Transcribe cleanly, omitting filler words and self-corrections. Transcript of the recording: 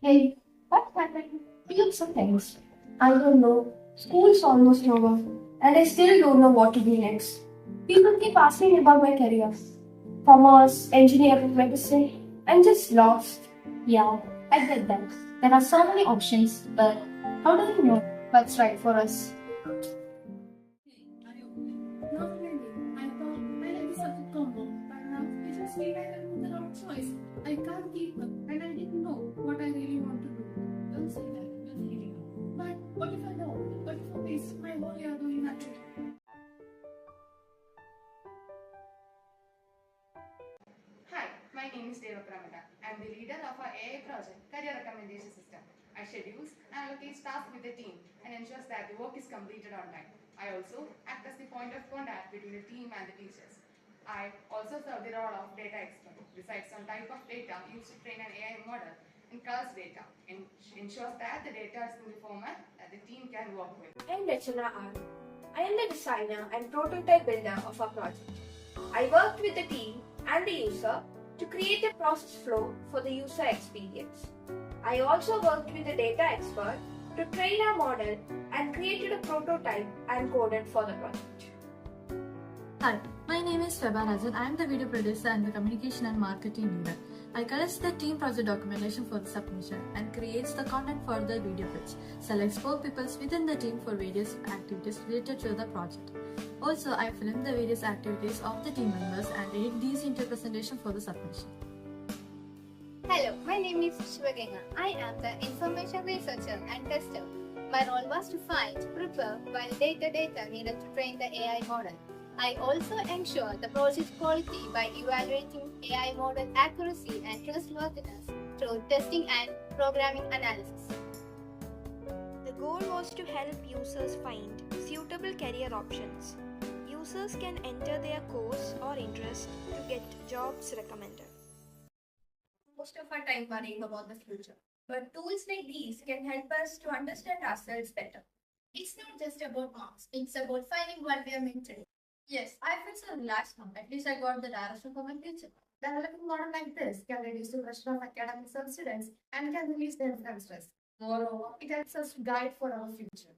Hey, what happened? Feel some things. I don't know. School's almost over, and I still don't know what to do next. People keep asking about my career. Commerce, engineering, medicine. I'm just lost. Yeah, I get that. There are so many options, but how do we know what's right for us? Not really. I thought I like the subject combo, but now it just made I went with the wrong choice. I can't keep up, and I didn't know what I really want to do. Don't say that, you're feeling. But what if I know? What if I waste my whole year doing nothing? Hi, my name is Devapramita. I am the leader of our AI project, Career Recommendation System. I schedules and allocates tasks with the team and ensures that the work is completed on time. I also act as the point of contact between the team and the teachers. I also serve the role of data expert, decides on type of data used to train an AI model, and culls data, and ensures that the data is in the format that the team can work with. I'm Rachana R. I am the designer and prototype builder of our project. I worked with the team and the user to create a process flow for the user experience. I also worked with the data expert to train our model and created a prototype and coded for the project. Hi, my name is Feba Rajan. I am the video producer and the communication and marketing leader. I collects the team project documentation for the submission and creates the content for the video pitch. Selects 4 people within the team for various activities related to the project. Also, I film the various activities of the team members and edit these into a presentation for the submission. Hello, my name is Shivaganga. I am the information researcher and tester. My role was to find, prepare, validate the data needed to train the AI model. I also ensure the project quality by evaluating AI model accuracy and trustworthiness through testing and programming analysis. The goal was to help users find suitable career options. Users can enter their course or interest to get jobs recommended. Most of our time worrying about the future, but tools like these can help us to understand ourselves better. It's not just about marks, it's about finding what we are meant to do. Yes, I feel so relaxed now. At least I got the direction for my future. Developing model like this can reduce the pressure of academics on students and can release their stress. Moreover, it helps us to guide for our future.